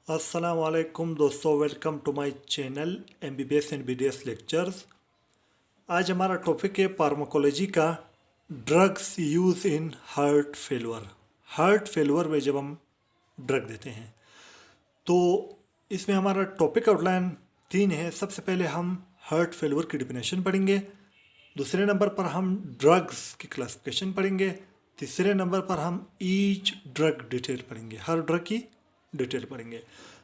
अस्सलाम वालेकुम दोस्तों, welcome to my channel MBBS and BDS lectures. आज हमारा टॉपिक है फार्माकोलॉजी का drugs use in heart failure. Heart failure में जब हम ड्रग देते हैं तो इसमें हमारा टॉपिक आउटलाइन 3 है। सबसे पहले हम हार्ट फेलवर की डिफिनेशन पढ़ेंगे, दूसरे नंबर पर हम ड्रग्स की क्लासिफिकेशन पढ़ेंगे, तीसरे नंबर पर हम ईच ड्रग डिटेल पढ़ेंगे, हर ड्रग की डिटेल पढ़ेंगे।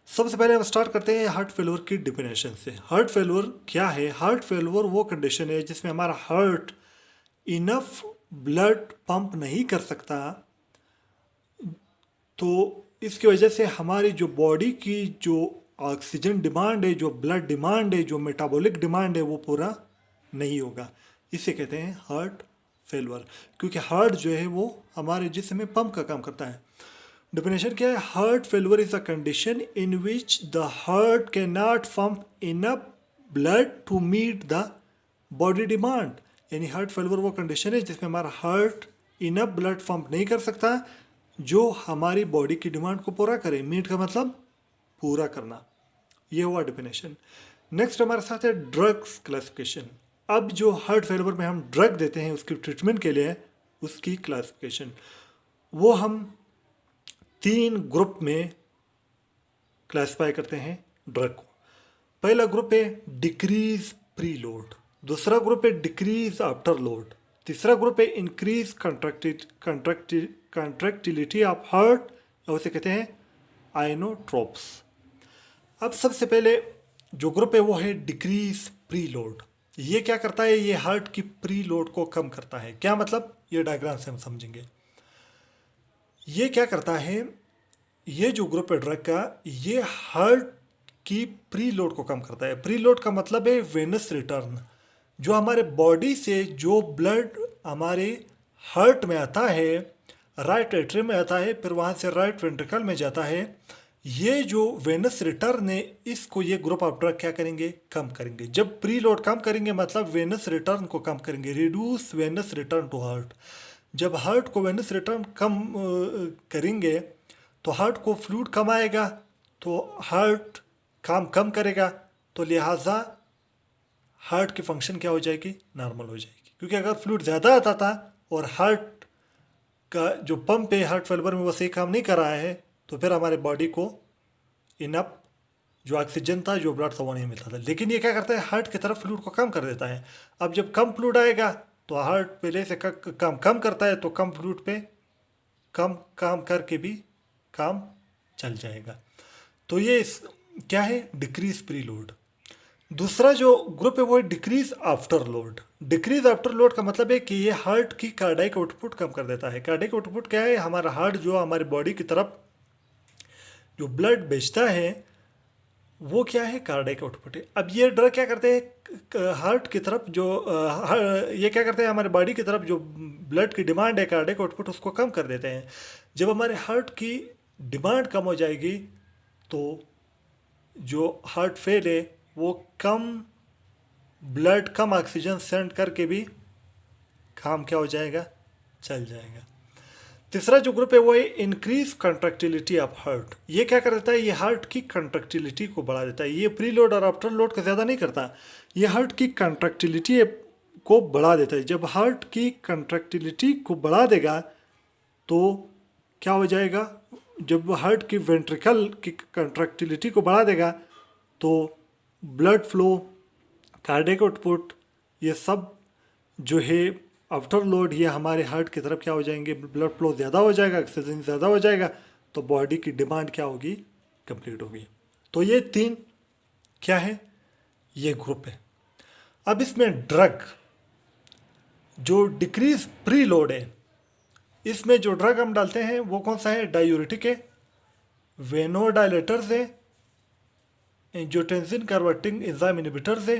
सबसे पहले हम स्टार्ट करते हैं हार्ट फेलवर की डिफिनेशन से। हार्ट फेलवर क्या है? हार्ट फेलवर वो कंडीशन है जिसमें हमारा हार्ट इनफ ब्लड पंप नहीं कर सकता, तो इसकी वजह से हमारी जो बॉडी की जो ऑक्सीजन डिमांड है, जो ब्लड डिमांड है, जो मेटाबॉलिक डिमांड है, वो पूरा नहीं होगा। इसे कहते हैं हार्ट फेलवर, क्योंकि हार्ट जो है वो हमारे जिस्म में पंप का काम करता है। डेफिनेशन क्या है? Heart failure is a condition in which the heart can not pump enough blood to meet the body demand. यानी हार्ट फेलवर वो कंडीशन है जिसमें हमारा हार्ट इनफ ब्लड पंप नहीं कर सकता जो हमारी बॉडी की डिमांड को पूरा करे। मीट का मतलब पूरा करना, ये हुआ डेफिनेशन। नेक्स्ट हमारे साथ है ड्रग्स क्लासिफिकेशन। अब जो हार्ट फेलवर में हम ड्रग देते हैं उसकी ट्रीटमेंट के लिए, उसकी क्लासिफिकेशन वो हम 3 ग्रुप में क्लासिफाई करते हैं ड्रग को। पहला ग्रुप है डिक्रीज प्री लोड, दूसरा ग्रुप है डिक्रीज आफ्टर लोड, तीसरा ग्रुप है इंक्रीज कंट्रैक्टिलिटी ऑफ हार्ट, और उसे कहते हैं आइनोट्रोप्स। अब सबसे पहले जो ग्रुप है वो है डिक्रीज प्री लोड। ये क्या करता है? ये हार्ट की प्री लोड को कम करता है। क्या मतलब? ये डायग्राम से हम समझेंगे। ये क्या करता है? ये जो ग्रुप है ड्रग का, ये हार्ट की प्री लोड को कम करता है। प्री लोड का मतलब है वेनस रिटर्न। जो हमारे बॉडी से जो ब्लड हमारे हार्ट में आता है, राइट एट्रियम में आता है, फिर वहाँ से राइट वेंट्रिकल में जाता है, ये जो वेनस रिटर्न है, इसको ये ग्रुप ऑफ ड्रग क्या करेंगे? कम करेंगे। जब प्री लोड कम करेंगे मतलब वेनस रिटर्न को कम करेंगे, reduce venous return to heart. जब हार्ट को वेनस रिटर्न कम करेंगे तो हार्ट को फ्लूइड कम आएगा, तो हार्ट काम कम करेगा, तो लिहाजा हार्ट की फंक्शन क्या हो जाएगी? नॉर्मल हो जाएगी। क्योंकि अगर फ्लूइड ज़्यादा आता था और हार्ट का जो पंप है हार्ट फेलवर में वो सही काम नहीं कर रहा है, तो फिर हमारे बॉडी को इनफ जो ऑक्सीजन था, जो ब्लड था, वो नहीं मिलता था। लेकिन ये क्या करता है? हार्ट की तरफ फ्लूइड को कम कर देता है। अब जब कम फ्लूइड आएगा तो हार्ट पहले से काम कम करता है, तो कम फ्लूइड पे कम काम करके भी काम चल जाएगा। तो ये क्या है? Decrease pre load. दूसरा जो ग्रुप है वो है decrease after load. Decrease after load का मतलब है कि ये हार्ट की कार्डियक आउटपुट कम कर देता है। कार्डियक आउटपुट क्या है? हमारा हार्ट जो हमारी बॉडी की तरफ जो ब्लड भेजता है वो क्या है? कार्डियक आउटपुट है। अब ये ड्रग क्या करते हैं? हार्ट की तरफ जो ये क्या करते हैं? हमारे बॉडी की तरफ जो ब्लड की डिमांड है, कार्डियक आउटपुट, उसको कम कर देते हैं। जब हमारे हार्ट की डिमांड कम हो जाएगी तो जो हार्ट फेल है वो कम ब्लड, कम ऑक्सीजन सेंड करके भी काम क्या हो जाएगा? चल जाएगा। तीसरा जो ग्रुप है वो है इंक्रीज कंट्रैक्टिलिटी ऑफ हार्ट। ये क्या कर देता है? ये हार्ट की कंट्रैक्टिलिटी को बढ़ा देता है। ये प्री लोड और आफ्टर लोड का ज़्यादा नहीं करता, ये हार्ट की कंट्रैक्टिलिटी को बढ़ा देता है। जब हार्ट की कंट्रैक्टिलिटी को बढ़ा देगा तो क्या हो जाएगा? जब हार्ट की वेंट्रिकल की कंट्रैक्टिलिटी को बढ़ा देगा तो ब्लड फ्लो, कार्डियक आउटपुट, ये सब जो है आफ्टर लोड, ये हमारे हार्ट की तरफ क्या हो जाएंगे? ब्लड फ्लो ज़्यादा हो जाएगा, ऑक्सीजन ज़्यादा हो जाएगा, तो बॉडी की डिमांड क्या होगी? कंप्लीट होगी। तो ये 3 क्या है? ये ग्रुप है। अब इसमें ड्रग जो डिक्रीज प्री लोड है, इसमें जो ड्रग हम डालते हैं वो कौन सा है? डायूरेटिक है, वेनोडायलेटर्स है, एंजियोटेंसिन कन्वर्टिंग एंजाइम इनहिबिटर्स है,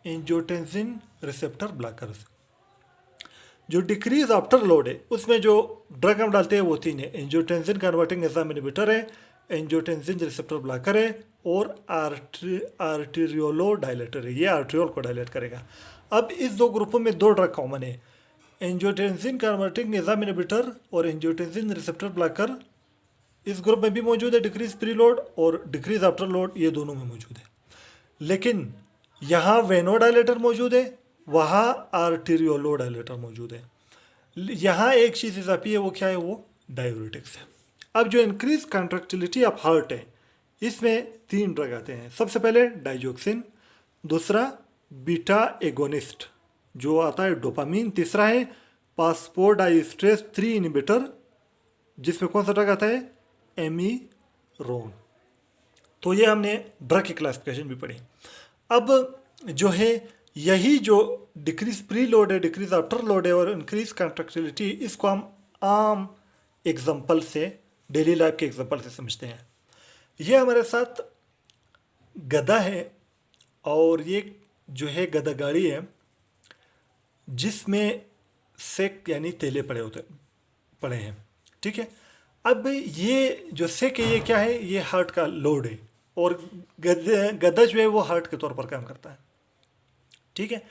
एंजियोटेंसिन रिसेप्टर ब्लॉकर्स। जो डिक्रीज आफ्टर लोड है उसमें जो ड्रग हम डालते हैं वो 3 है। एंजियोटेंसिन कन्वर्टिंग एंजाइम इनहिबिटर है, एंजियोटेंसिन रिसेप्टर ब्लॉकर है, और आर्टेरियोलो डायलेटर है। ये आर्ट्रियोल को डायलेट करेगा। अब इस 2 ग्रुपों में 2 ड्रग कॉमन है, एंजियोटेंसिन कन्वर्टिंग एंजाइम इनहिबिटर और एंजियोटेंसिन रिसेप्टर ब्लॉकर इस ग्रुप में भी मौजूद है डिक्रीज प्री लोड और डिक्रीज आफ्टर लोड, ये दोनों में मौजूद है। लेकिन यहाँ वेनोडाइलेटर मौजूद है, वहाँ आर्टेरियोलोडाइलेटर मौजूद है। यहाँ एक चीज़ इजाफी है, वो क्या है, वो डायूरेटिक्स है। अब जो इंक्रीज कॉन्ट्रैक्टिलिटी ऑफ हार्ट है, इसमें 3 ड्रग आते हैं। सबसे पहले डाइजोक्सिन, दूसरा बीटा एगोनिस्ट जो आता है डोपामीन, तीसरा है फास्फोडाइस्ट्रेस 3 इनहिबिटर जिसमें कौन सा ड्रग आता है, एमीरोन। तो ये हमने ड्रग की क्लासिफिकेशन भी पढ़ी। अब जो है यही जो डिक्रीज प्री लोड है, डिक्रीज आफ्टर लोड है और इंक्रीज कॉन्ट्रैक्टिलिटी, इसको हम आम एग्जांपल से, डेली लाइफ के एग्जांपल से समझते हैं। ये हमारे साथ गधा है और ये जो है गधा गाड़ी है जिसमें सेक यानी तेले पड़े हैं, ठीक है। अब ये जो सेक है ये क्या है, ये हार्ट का लोड है और गधा जो है वो हार्ट के तौर पर काम करता है, ठीक है।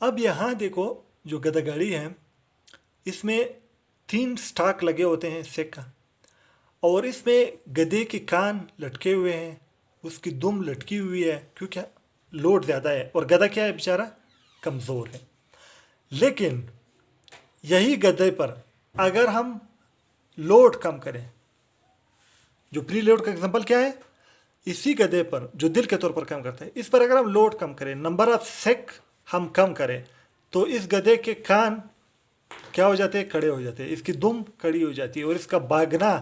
अब यहाँ देखो जो गधा गाड़ी है इसमें 3 स्टाक लगे होते हैं सेक का, और इसमें गधे के कान लटके हुए हैं, उसकी दुम लटकी हुई है क्योंकि लोड ज़्यादा है और गधा क्या है, बेचारा कमज़ोर है। लेकिन यही गधे पर अगर हम लोड कम करें, जो प्री लोड का एग्जांपल क्या है, इसी गधे पर जो दिल के तौर पर काम करता है, इस पर अगर हम लोड कम करें, नंबर ऑफ सेक हम कम करें, तो इस गधे के कान क्या हो जाते हैं, खड़े हो जाते हैं, इसकी दुम खड़ी हो जाती है और इसका भागना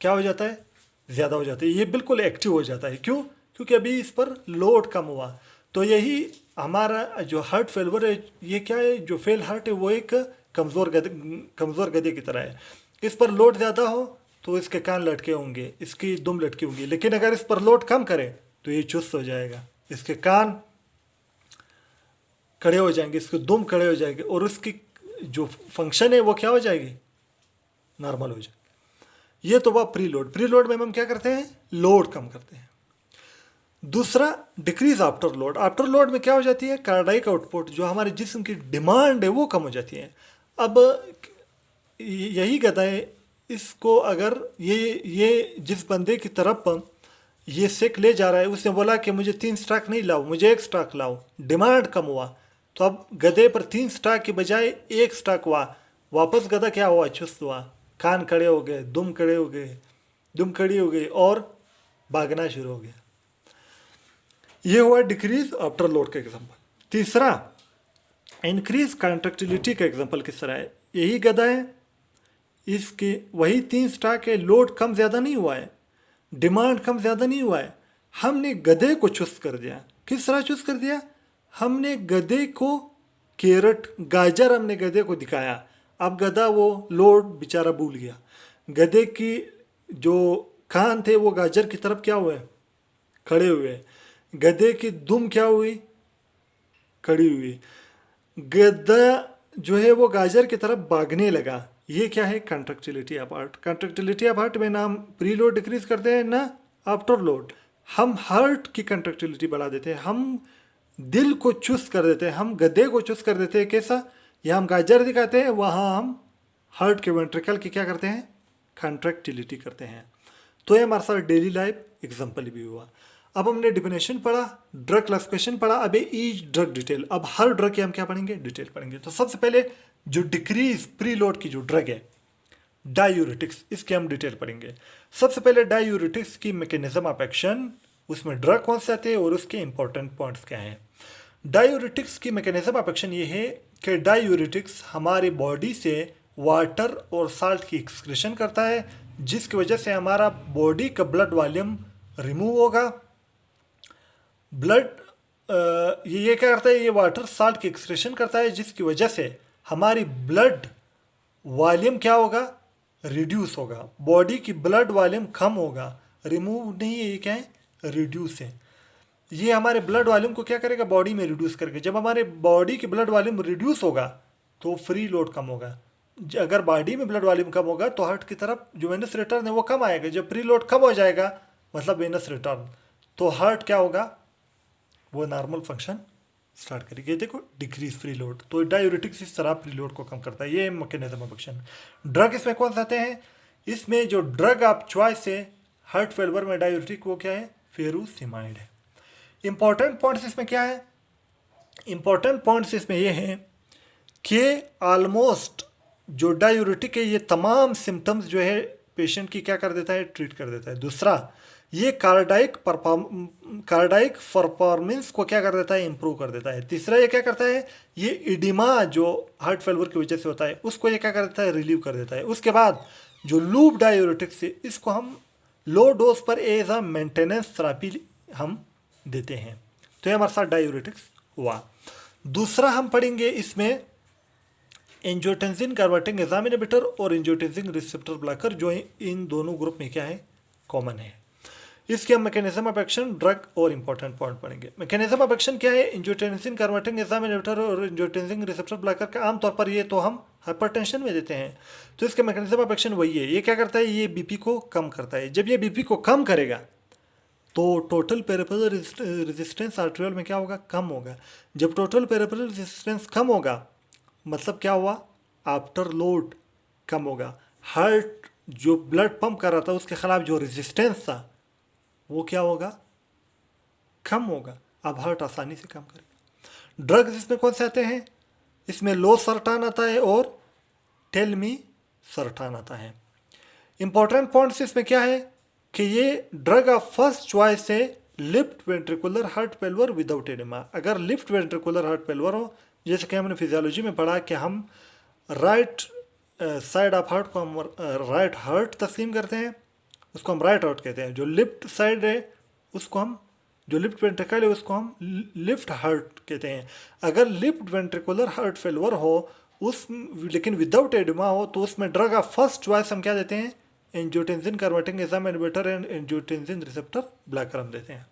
क्या हो जाता है, ज़्यादा हो जाता है। ये बिल्कुल एक्टिव हो जाता है। क्यों? क्योंकि अभी इस पर लोड कम हुआ। तो यही हमारा जो हार्ट फेलियर है, ये क्या है, जो फेल हार्ट है वो एक कमज़ोर गधे की तरह है। इस पर लोड ज़्यादा हो तो इसके कान लटके होंगे, इसकी दुम लटकी होंगी, लेकिन अगर इस पर लोड कम करें तो ये चुस्त हो जाएगा, इसके कान खड़े हो जाएंगे, इसके दुम खड़े हो जाएंगे और उसकी जो फंक्शन है वो क्या हो जाएगी, नॉर्मल हो जाएगी। ये तो वह प्री लोड में हम क्या करते हैं, लोड कम करते हैं। दूसरा decrease after load. After load में क्या हो जाती है, कार्डियक आउटपुट, जो हमारे जिस्म की डिमांड है वो कम हो जाती है। अब यही गधा है, इसको अगर ये जिस बंदे की तरफ ये सेक ले जा रहा है, उसने बोला कि मुझे 3 स्टाक नहीं लाओ, मुझे 1 स्टाक लाओ, डिमांड कम हुआ, तो अब गधे पर 3 स्टाक के बजाय 1 स्टाक हुआ। वापस गधा क्या हुआ, चुस्त हुआ, कान खड़े हो गए, दुम खड़ी हो गई और भागना शुरू हो गया। ये हुआ डिक्रीज आफ्टर लोड का एग्जांपल। तीसरा इंक्रीज कॉन्ट्रैक्टिलिटी का एग्जांपल किस तरह है, यही गधा है, इसके वही 3 स्टाक है, लोड कम ज़्यादा नहीं हुआ है, डिमांड कम ज़्यादा नहीं हुआ है, हमने गधे को चुस्त कर दिया। किस तरह चुस्त कर दिया, हमने गधे को कैरेट गाजर हमने गधे को दिखाया। अब गधा वो लोड बेचारा भूल गया, गधे की जो कान थे वो गाजर की तरफ क्या हुए, खड़े हुए, गधे की दुम क्या हुई, खड़ी हुई, गधा जो है वो गाजर की तरफ भागने लगा। ये क्या है, contractility of heart. Contractility of heart में ना हम प्री लोड डिक्रीज करते हैं ना आफ्टर लोड, हम हार्ट की कॉन्ट्रैक्टिलिटी बढ़ा देते हैं, हम दिल को चुस्त कर देते हैं, हम गधे को चुस्त कर देते हैं। कैसा, यहाँ हम गाजर दिखाते हैं, वहाँ हम हार्ट के वेंट्रिकल की क्या करते हैं, कॉन्ट्रैक्टिलिटी करते हैं। तो ये हमारे साथ डेली लाइफ एग्जाम्पल भी हुआ। अब हमने डिफिनेशन पढ़ा, ड्रग क्लासिफिकेशन पढ़ा, अब ईच ड्रग डिटेल। अब हर ड्रग की हम क्या पढ़ेंगे, डिटेल पढ़ेंगे। तो सबसे पहले जो डिक्रीज प्री लोड की जो ड्रग है डायूरेटिक्स, इसके हम डिटेल पढ़ेंगे। सबसे पहले डायूरेटिक्स की मैकेनिज्म ऑफ एक्शन, उसमें ड्रग कौन से आते हैं और उसके इंपॉर्टेंट पॉइंट्स क्या हैं। डायूरेटिक्स की मैकेनिज्म ऑफ एक्शन ये है कि डायूरेटिक्स हमारी बॉडी से वाटर और साल्ट की एक्सक्रीशन करता है, जिसकी वजह से हमारा बॉडी का ब्लड वॉल्यूम रिमूव होगा। ये क्या करता है, ये वाटर साल्ट की एक्सक्रीशन करता है, जिसकी वजह से हमारी ब्लड वॉल्यूम क्या होगा, रिड्यूस होगा, बॉडी की ब्लड वॉल्यूम कम होगा, रिमूव नहीं है, ये क्या है, रिड्यूस है। ये हमारे ब्लड वॉल्यूम को क्या करेगा, बॉडी में रिड्यूस करेगा। जब हमारे बॉडी की ब्लड वॉल्यूम रिड्यूस होगा तो फ्री लोड कम होगा। अगर बॉडी में ब्लड वॉल्यूम कम होगा तो हार्ट की तरफ जो वेनस रिटर्न है वो कम आएगा। जब प्री लोड कम हो जाएगा मतलब वेनस रिटर्न, तो हार्ट क्या होगा, वो नॉर्मल फंक्शन स्टार्ट करेगी। देखो डिक्रीज फ्री लोड, तो डायूरेटिक्स इस तरह प्री लोड को कम करता है। ये मैकेनिज्म ऑफ एक्शन। ड्रग इसमें कौन से आते हैं, इसमें जो ड्रग ऑफ चॉइस है हार्ट फेलियर में डायूरेटिक वो क्या है, फेरुसिमाइड है। इंपॉर्टेंट पॉइंट्स इसमें क्या है, इंपॉर्टेंट पॉइंट्स इसमें ये हैं कि ऑलमोस्ट जो डायूरेटिक है ये तमाम सिम्टम्स जो है पेशेंट की क्या कर देता है, ट्रीट कर देता है। दूसरा, ये कार्डियक परफॉर्मेंस को क्या कर देता है, इंप्रूव कर देता है। तीसरा, ये क्या करता है, ये इडिमा जो हार्ट फेलियर की वजह से होता है उसको ये क्या कर देता है, रिलीव कर देता है। उसके बाद जो लूप डायूरेटिक्स है इसको हम लो डोज पर एज अ मेंटेनेंस थेरेपी हम देते हैं। तो ये हमारे साथ डायूरेटिक्स हुआ। दूसरा हम पढ़ेंगे इसमें एंजियोटेंसिन कन्वर्टिंग एंजाइम इनहिबिटर और एंजियोटेंसिन रिसेप्टर ब्लॉकर, जो इन दोनों ग्रुप में क्या है, कॉमन है। इसके हम मैकेनिज्म ऑफ एक्शन, ड्रग और इंपॉर्टेंट पॉइंट पढ़ेंगे। मैकेनिज्म ऑफ एक्शन क्या है, एंजियोटेंसिन कन्वर्टिंग एंजाइम इनहिबिटर और एंजियोटेंसिन रिसेप्टर ब्लॉकर का आमतौर पर ये तो हम हाइपरटेंशन में देते हैं, तो इसके मैकेनिज्म ऑफ एक्शन वही है। ये क्या करता है, ये बीपी को कम करता है। जब ये बीपी को कम करेगा तो टोटल पेरिफेरल रेजिस्टेंस आर्टेरियल में क्या होगा, कम होगा। जब टोटल पेरिफेरल रेजिस्टेंस कम होगा मतलब क्या हुआ, आफ्टर लोड कम होगा। हार्ट जो ब्लड पंप कर रहा था उसके खिलाफ जो रेजिस्टेंस था वो क्या होगा, कम होगा। अब हार्ट आसानी से काम करेगा। ड्रग्स इसमें कौन से आते हैं, इसमें लो सर्टान आता है और टेलमी सर्टान आता है। इंपॉर्टेंट पॉइंट्स इसमें क्या है कि ये ड्रग ऑफ फर्स्ट चॉइस है left ventricular heart failure without oedema. अगर लेफ्ट वेंट्रिकुलर हार्ट फेलियर हो, जैसे कि हमने फिजियोलॉजी में पढ़ा कि हम राइट साइड ऑफ हार्ट को हम राइट हार्ट तस्लीम करते हैं, उसको हम राइट हार्ट कहते हैं। जो लेफ्ट साइड है उसको हम, जो लेफ्ट वेंट्रिकल है उसको हम लेफ्ट हार्ट कहते हैं। अगर लेफ्ट वेंट्रिकुलर हार्ट फेलियर हो उस लेकिन विदाउट एडिमा हो तो उसमें ड्रग ऑफ फर्स्ट चॉइस हम क्या देते हैं, angiotensin converting enzyme inhibitor and angiotensin receptor blocker हम देते हैं।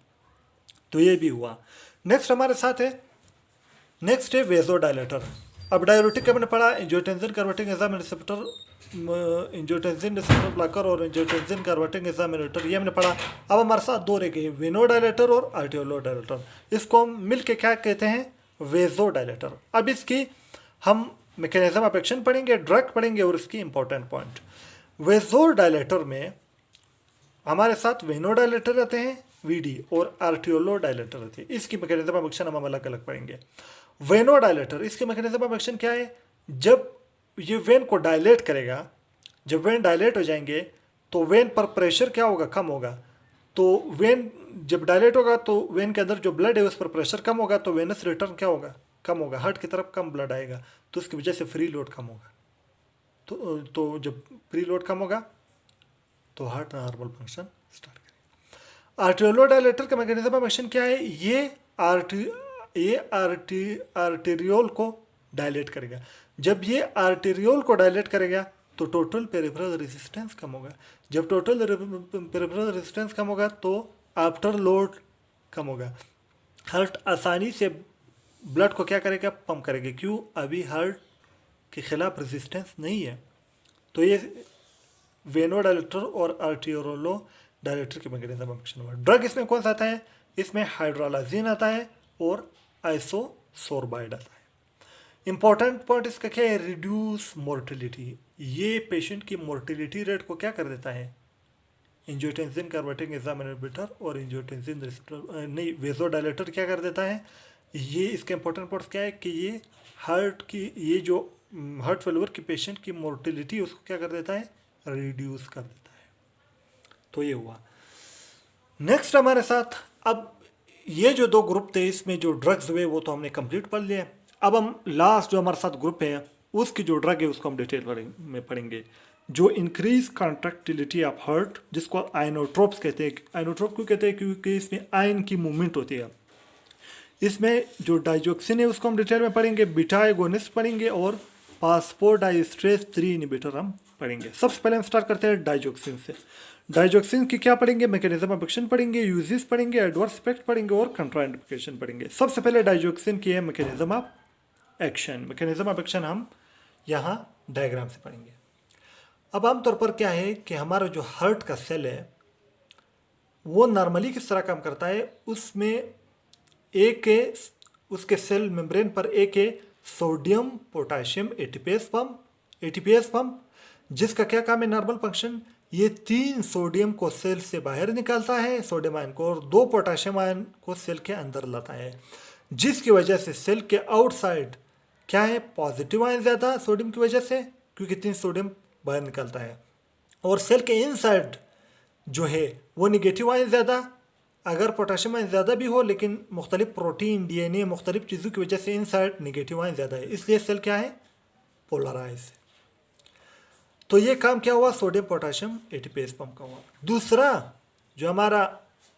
तो ये भी हुआ। नेक्स्ट हमारे साथ है, नेक्स्ट है वेजोडायलेटर। अब डायूरेटिक हमने पढ़ा, angiotensin converting enzyme receptor, angiotensin receptor blocker और एंजियोटेंसिन कन्वर्टिंग एंजाइम इनहिबिटर, ये हमने पढ़ा। अब हमारे साथ दो रह गए, वेनोडायलेटर और आर्टियोलोडायलेटर। इसको हम मिलके क्या कहते हैं, वेजोडायलेटर। अब इसकी हम मैकेनिज्म ऑफ एक्शन पढ़ेंगे, ड्रग पढ़ेंगे और इसकी इंपॉर्टेंट पॉइंट। वेजोडायलेटर में हमारे साथ वेनोडायलेटर रहते हैं वीडी और आर्टियोलोडायलेटर रहते हैं। इसकी मैकेनिज्म ऑफ एक्शन हम अलग अलग पढ़ेंगे। वेनोडायलेटर, इसके मैकेनिज्म ऑफ एक्शन क्या है, जब ये वेन को डायलेट करेगा, जब वेन डायलेट हो जाएंगे तो वेन पर प्रेशर क्या होगा, कम होगा। तो वेन जब डायलेट होगा तो वेन के अंदर जो ब्लड है उस पर प्रेशर कम होगा, तो वेनस रिटर्न क्या होगा, कम होगा। हार्ट की तरफ कम ब्लड आएगा तो उसकी वजह से फ्री लोड कम होगा। तो जब फ्री लोड कम होगा तो हार्ट नॉर्मल फंक्शन स्टार्ट करेगा। आर्टियोलोडायलेटर का मैकेनिज्म ऑफ एक्शन क्या है, ये आर्टेरियोल को डायलेट करेगा। जब ये आर्टेरियोल को डायलेट करेगा तो टोटल पेरिफेरल रेजिस्टेंस कम होगा। जब टोटल पेरिफेरल रेजिस्टेंस कम होगा तो आफ्टर लोड कम होगा। हार्ट आसानी से ब्लड को क्या करेगा, पंप करेगा। क्यों, अभी हार्ट के खिलाफ रेजिस्टेंस नहीं है। तो ये वेनोडायलेटर और आर्टियोलोडायलेटर के मैकेनिज्म ऑफ एक्शन हुआ। ड्रग इसमें कौन सा आता है, इसमें हाइड्रोलाजीन आता है और आइसोसोर्बाइड आता है। इंपॉर्टेंट पॉइंट इसका क्या है, रिड्यूस मोर्टेलिटी। ये पेशेंट की मोर्टेलिटी रेट को क्या कर देता है, एंजियोटेंसिन कन्वर्टिंग एंजाइम इनहिबिटर और एंजियोटेंसिन रिसेप्टर नहीं, वेजोडायलेटर क्या कर देता है। ये इसके इंपॉर्टेंट पॉइंट्स क्या है कि ये हार्ट की, ये जो हार्ट फेलियर की पेशेंट की मोर्टेलिटी उसको क्या कर देता है, रिड्यूस कर देता है। तो ये हुआ। नेक्स्ट हमारे साथ, अब ये जो दो ग्रुप थे इसमें जो ड्रग्स हुए वो तो हमने कंप्लीट पढ़ लिया। अब हम लास्ट जो हमारे साथ ग्रुप है उसकी जो ड्रग है उसको हम डिटेल में पढ़ेंगे। जो इंक्रीज कॉन्ट्रैक्टिलिटी ऑफ हार्ट, जिसको आइनोट्रोप्स कहते हैं। आइनोट्रोप क्यों कहते हैं, क्योंकि इसमें आयन की मूवमेंट होती है। इसमें जो डाइजोक्सिन है उसको हम डिटेल में पढ़ेंगे, बीटा एगोनिस्ट पढ़ेंगे और फास्फोडाइस्ट्रेस 3 इनहिबिटर हम पढ़ेंगे। सबसे पहले हम स्टार्ट करते हैं डाइजोक्सिन से। डाइजोक्सिन की क्या पढ़ेंगे, मैकेनिज्म ऑफ एक्शन पढ़ेंगे, यूजेस पढ़ेंगे, एडवर्स इफेक्ट पढ़ेंगे और कंट्राइंडिकेशन पढ़ेंगे। सबसे पहले डाइजोक्सिन की है mechanism of action. Mechanism of action हम यहाँ डायग्राम से पढ़ेंगे। अब आमतौर पर क्या है कि हमारा जो हार्ट का सेल है वो नॉर्मली किस तरह काम करता है, उसमें एक है, उसके सेल मेम्ब्रेन पर एक है सोडियम पोटेशियम एटीपीएस पंप। जिसका क्या काम है नॉर्मल फंक्शन, ये 3 सोडियम को सेल से बाहर निकालता है सोडियम आयन को, और 2 पोटाशियम आयन को सेल के अंदर लाता है, जिसकी वजह से सेल के आउटसाइड क्या है, पॉजिटिव आयन ज़्यादा सोडियम की वजह से, क्योंकि 3 सोडियम बाहर निकलता है, और सेल के इनसाइड जो है वो निगेटिव आयन ज़्यादा, अगर पोटाशियम आयन ज़्यादा भी हो लेकिन मुख्तलिफ प्रोटीन डीएनए मुख्तलिफ चीज़ों की वजह से इनसाइड निगेटिव आयन ज़्यादा है, इसलिए सेल क्या है, पोलराइज। तो ये काम क्या हुआ, सोडियम पोटाशियम एटीपीएस पंप का हुआ। दूसरा जो हमारा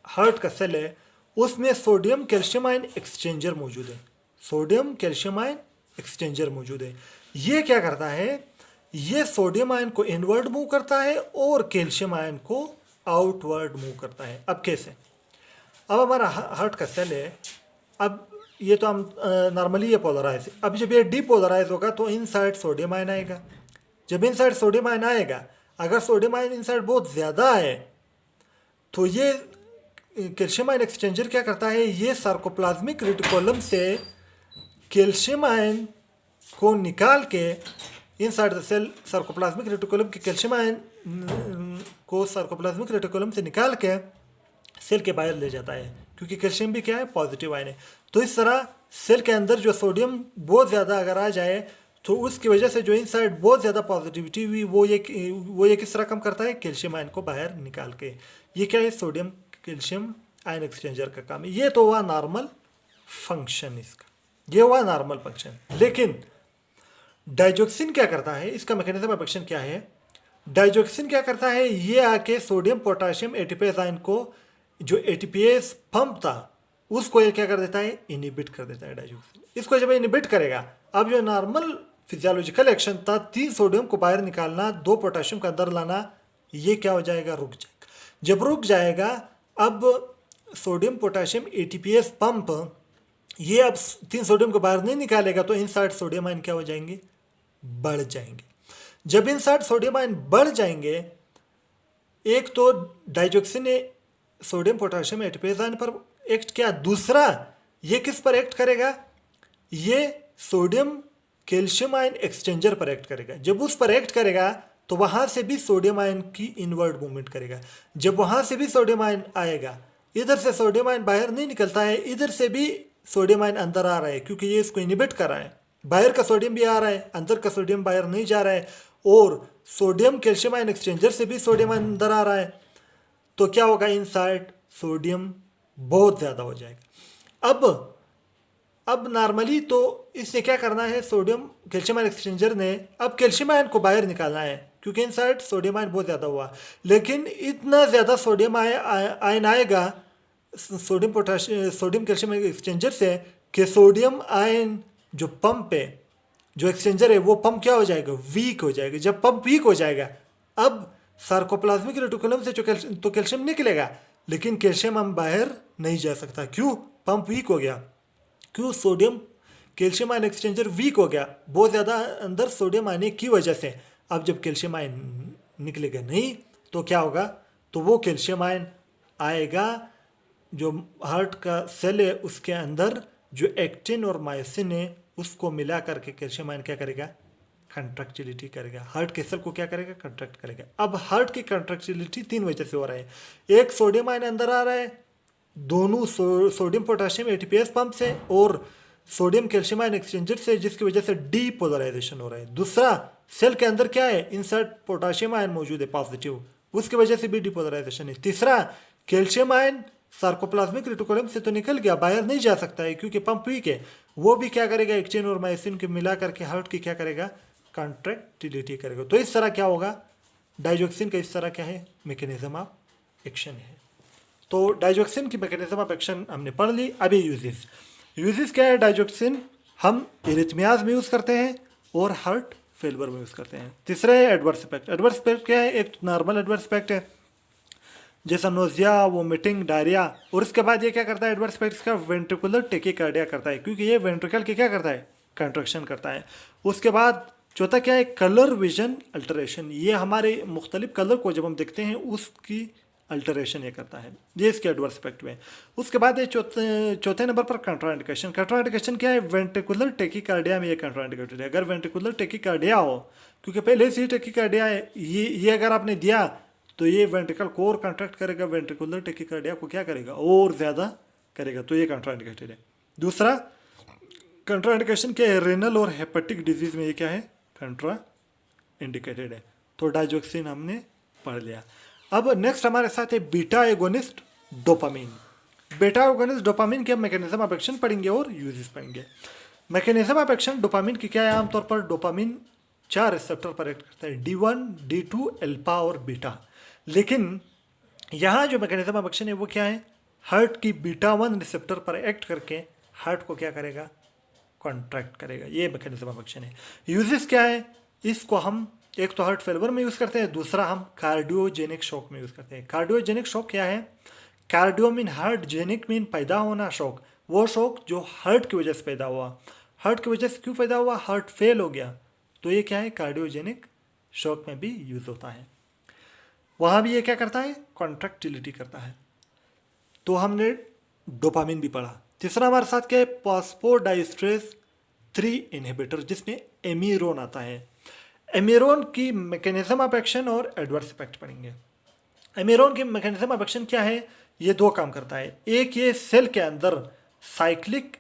हार्ट का सेल है उसमें सोडियम कैल्शियम आयन एक्सचेंजर मौजूद है, सोडियम कैल्शियम आयन एक्सचेंजर मौजूद है। ये क्या करता है, ये सोडियम आयन को इनवर्ड मूव करता है और कैल्शियम आयन को आउटवर्ड मूव करता है। अब कैसे, अब हमारा हार्ट का सेल है, अब ये तो हम नॉर्मली ये पोलराइज है, अब जब ये डीपोलराइज होगा तो इनसाइड सोडियम आयन आएगा, जब इनसाइड सोडियम आयन आएगा, अगर सोडियम आयन इनसाइड बहुत ज़्यादा है तो ये कैल्शियम आयन एक्सचेंजर क्या करता है, ये सार्कोप्लाज्मिक रेटिकुलम से कैल्शियम आयन को निकाल के inside the cell sarcoplasmic reticulum के कैल्शियम आयन को सार्कोप्लाज्मिक रेटिकुलम से निकाल के सेल के बाहर ले जाता है, क्योंकि कैल्शियम भी क्या है, पॉजिटिव आयन है। तो इस तरह सेल के अंदर जो सोडियम बहुत ज़्यादा अगर आ जाए तो उसकी वजह से जो इनसाइड बहुत ज़्यादा पॉजिटिविटी हुई वो ये किस तरह कम करता है, कैल्शियम आयन को बाहर निकाल के। ये क्या है, सोडियम कैल्शियम आयन एक्सचेंजर का काम है। ये तो हुआ नॉर्मल फंक्शन इसका, ये हुआ नॉर्मल फंक्शन। लेकिन डाइजोक्सिन क्या करता है, इसका मैकेनिज्म ऑफ एक्शन क्या है, डाइजोक्सिन क्या करता है, ये आके सोडियम पोटाशियम एटीपीएस आयन को, जो एटीपीएस पंप था उसको ये क्या कर देता है, इनिबिट कर देता है डाइजोक्सिन। इसको जब इनिबिट करेगा, अब जो नॉर्मल फिजियोलॉजिकल एक्शन था 3 सोडियम को बाहर निकालना 2 पोटाशियम को अंदर लाना, ये क्या हो जाएगा, रुक जाएगा। जब रुक जाएगा, अब सोडियम पोटाशियम एटीपीएस पंप ये अब 3 सोडियम को बाहर नहीं निकालेगा, तो इनसाइड सोडियम आयन क्या हो जाएंगे, बढ़ जाएंगे। जब इनसाइड सोडियम आयन बढ़ जाएंगे, एक तो डाइजोक्सिन ने सोडियम पोटाशियम एटीपीएस आयन पर एक्ट किया, दूसरा ये किस पर एक्ट करेगा, ये सोडियम कैल्शियम आयन एक्सचेंजर पर एक्ट करेगा। जब उस पर एक्ट करेगा तो वहाँ से भी सोडियम आयन की इनवर्ड मूवमेंट करेगा। जब वहाँ से भी सोडियम आयन आएगा, इधर से सोडियम आयन बाहर नहीं निकलता है, इधर से भी सोडियम आयन अंदर आ रहा है, क्योंकि ये इसको इनिबिट कर रहा है। बाहर का सोडियम भी आ रहा है, अंदर का सोडियम बाहर नहीं जा रहा है, और सोडियम कैल्शियम आयन एक्सचेंजर से भी सोडियम आयन अंदर आ रहा है। तो क्या होगा, इनसाइड सोडियम बहुत ज़्यादा हो जाएगा। अब नॉर्मली तो इसने क्या करना है, सोडियम कैल्शियम आयन एक्सचेंजर ने अब कैल्शियम आयन को बाहर निकालना है, क्योंकि इनसाइड सोडियम आयन बहुत ज़्यादा हुआ। लेकिन इतना ज़्यादा सोडियम आयन आएगा सोडियम कैल्शियम एक्सचेंजर से कि सोडियम आयन जो पंप है, जो एक्सचेंजर है, वो पंप क्या हो जाएगा, वीक हो जाएगा। जब पंप वीक हो जाएगा, अब सार्कोप्लाज्मिक रेटिकुलम से जो कैल्शियम निकलेगा, लेकिन कैल्शियम हम बाहर नहीं जा सकता। क्यों, पंप वीक हो गया, क्यों, sodium calcium ion exchanger weak हो गया, बहुत ज़्यादा अंदर सोडियम आने की वजह से। अब जब कैल्शियम आयन निकलेगा नहीं तो क्या होगा, तो वो कैल्शियम आयन आएगा, जो हार्ट का सेल है उसके अंदर जो एक्टिन और मायोसिन है उसको मिला करके कैल्शियम आयन क्या करेगा, कंट्रैक्टिलिटी करेगा, हार्ट के सेल को क्या करेगा, कंट्रैक्ट करेगा। अब हार्ट की कंट्रैक्टिलिटी 3 वजह से हो रहा है। एक, सोडियम आयन अंदर आ रहा है, दोनों सोडियम पोटाशियम एटीपीएस पंप से और सोडियम कैल्शियम आयन एक्सचेंजर से, जिसकी वजह से डीपोलराइजेशन हो रहा है। दूसरा, सेल के अंदर क्या है, इनसाइड पोटाशियम आयन मौजूद है पॉजिटिव, उसकी वजह से भी डीपोलराइजेशन है। तीसरा, कैल्शियम आयन सार्कोप्लाज्मिक रेटिकुलम से तो निकल गया, बाहर नहीं जा सकता है क्योंकि पंप वीक है, वो भी क्या करेगा, एक्टिन और मायोसिन के मिला करके हार्ट की क्या करेगा, कंट्रैक्टिलिटी करेगा। तो इस तरह क्या होगा, डाइजोक्सिन का इस तरह क्या है, मैकेनिज्म ऑफ एक्शन है। तो डाइजोक्सिन की मैकेनिज्म ऑफ एक्शन हमने पढ़ ली। अभी यूजेस क्या है, डाइजोक्सिन हम इरिथमियाज में यूज़ करते हैं और हार्ट फेलियर में यूज़ करते हैं। तीसरा है एडवर्स इफेक्ट। एडवर्स इफेक्ट क्या है, एक नॉर्मल एडवर्स इफेक्ट है जैसा नोजिया, वोमिटिंग, डायरिया, और उसके बाद ये क्या करता है, एडवर्स इफेक्ट्स का वेंट्रिकुलर टेकीकार्डिया करता है, क्योंकि ये वेंट्रिकल की क्या करता है, कंट्रैक्शन करता है। उसके बाद चौथा क्या है, कलर विजन अल्टरेशन, ये हमारे मुख्तलिफ कलर को जब हम देखते हैं उसकी अल्टरेशन ये करता है, ये इसके एडवर्स इफेक्ट में। उसके बाद ये चौथे नंबर पर कंट्राइंडिकेशन। कंट्राइंडिकेशन क्या है, वेंट्रिकुलर टेकीकार्डिया में ये कंट्राइंडिकेटेड है। अगर वेंट्रिकुलर टेकीकार्डिया हो क्योंकि पहले से ही टेकिकार्डिया है, ये अगर आपने दिया तो ये वेंट्रिकल कोर कंट्रैक्ट करेगा, वेंट्रिकुलर टेकिकार्डिया को क्या करेगा और ज़्यादा करेगा, तो ये कंट्राइंडिकेटेड है। दूसरा कंट्राइंडिकेशन क्या है, रेनल और हेपेटिक डिजीज में ये क्या है, कंट्रा इंडिकेटेड है। तो डाइजोक्सिन हमने पढ़ लिया। अब नेक्स्ट हमारे साथ है beta agonist dopamine. Beta agonist dopamine के मैकेनिज्म ऑफ एक्शन पढ़ेंगे और यूजेस पढ़ेंगे। मैकेनिज्म ऑफ एक्शन डोपामिन की क्या है, आमतौर पर डोपामिन 4 रिसेप्टर पर एक्ट करता है, D1, D2, अल्फा और बीटा। लेकिन यहाँ जो मैकेनिज्म ऑफ एक्शन है वो क्या है, हार्ट की बीटा 1 रिसेप्टर पर एक्ट करके हार्ट को क्या करेगा, कॉन्ट्रैक्ट करेगा। ये मैकेनिज्म ऑफ एक्शन है। यूजेस क्या है, इसको हम एक तो हार्ट फेलियर में यूज़ करते हैं, दूसरा हम कार्डियोजेनिक शॉक में यूज़ करते हैं। कार्डियोजेनिक शॉक क्या है, cardio mean heart, genic mean पैदा होना, शॉक वो शॉक जो हार्ट की वजह से पैदा हुआ। हार्ट की वजह से क्यों पैदा हुआ, हार्ट फेल हो गया, तो ये क्या है, कार्डियोजेनिक शॉक में भी यूज़ होता है। वहाँ भी ये क्या करता है, कॉन्ट्रैक्टिलिटी करता है। तो हमने डोपामिन भी पढ़ा। तीसरा हमारे साथ क्या है, फॉस्फोडाइस्ट्रेस 3 इनहिबिटर, जिसमें एमीरोन आता है। एमीरोन की मैकेनिज्म ऑफ एक्शन और एडवर्स इफेक्ट पढ़ेंगे। एमीरोन की मैकेनिज्म ऑफ एक्शन क्या है, ये 2 काम करता है। एक, ये सेल के अंदर साइक्लिक,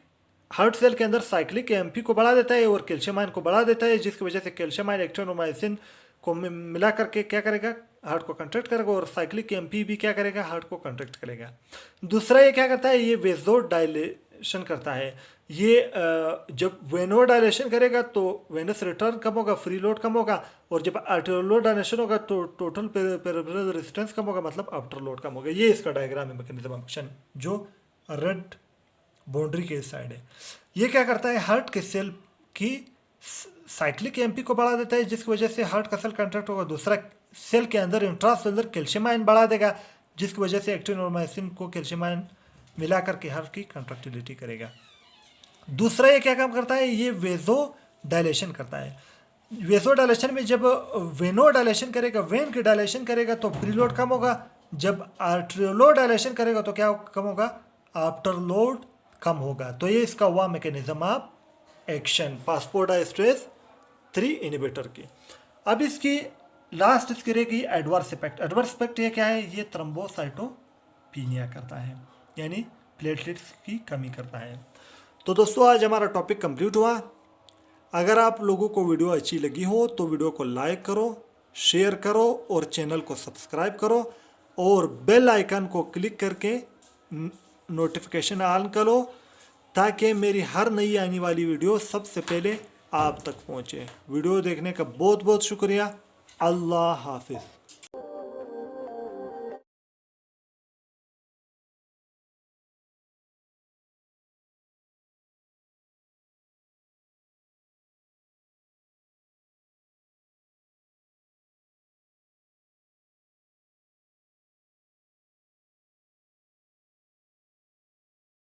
हार्ट सेल के अंदर साइक्लिक एमपी को बढ़ा देता है और कैल्शियम आयन को बढ़ा देता है, जिसकी वजह से कैल्शियम आयन एक्टिनोमाइसिन को मिला करके क्या करेगा, हार्ट को कंट्रैक्ट करेगा, और साइक्लिक एमपी भी क्या करेगा, हार्ट को कंट्रैक्ट करेगा। दूसरा ये क्या करता है, ये वेजोडाइलेशन करता है। ये जब वेनोडाइलेशन करेगा तो वेनस रिटर्न कम होगा, फ्री लोड कम होगा, और जब आर्टेरियल डायलेशन होगा तो टोटल पेरिफेरल रेजिस्टेंस कम होगा, मतलब आफ्टर लोड कम होगा। ये इसका डायग्राम है मैकेनिज्म ऑफ एक्शन, जो रेड बाउंड्री के साइड है। ये क्या करता है, हार्ट के सेल की साइक्लिक एमपी को बढ़ा देता है, जिसकी वजह से हार्ट का सेल कंट्रैक्ट होगा। दूसरा, सेल के अंदर इंट्रासेलुलर कैल्शियम आयन बढ़ा देगा, जिसकी वजह से एक्टिन और मायोसिन को कैल्शियम आयन मिला करके हार्ट की कंट्रैक्टिलिटी करेगा। दूसरा ये क्या काम करता है, ये वेजो डायलेशन करता है। वेजो डायलेशन में जब वेनो डायलेशन करेगा, वेन की डायलेशन करेगा तो प्री लोड कम होगा, जब आर्टेरियो डायलेशन करेगा तो क्या कम होगा, आफ्टर लोड कम होगा। तो ये इसका हुआ मैकेनिज्म ऑफ एक्शन फॉस्फोडाइस्ट्रेस 3 इनहिबिटर की। अब इसकी लास्ट इसकी रहेगी एडवर्स इफेक्ट। एडवर्स इफेक्ट ये क्या है, ये थ्रोम्बोसाइटोपिनिया करता है, यानी प्लेटलेट्स की कमी करता है। तो दोस्तों आज हमारा टॉपिक कंप्लीट हुआ। अगर आप लोगों को वीडियो अच्छी लगी हो तो वीडियो को लाइक करो, शेयर करो और चैनल को सब्सक्राइब करो, और बेल आइकन को क्लिक करके नोटिफिकेशन ऑन करो, ताकि मेरी हर नई आने वाली वीडियो सबसे पहले आप तक पहुंचे। वीडियो देखने का बहुत बहुत शुक्रिया। अल्लाह हाफिज़।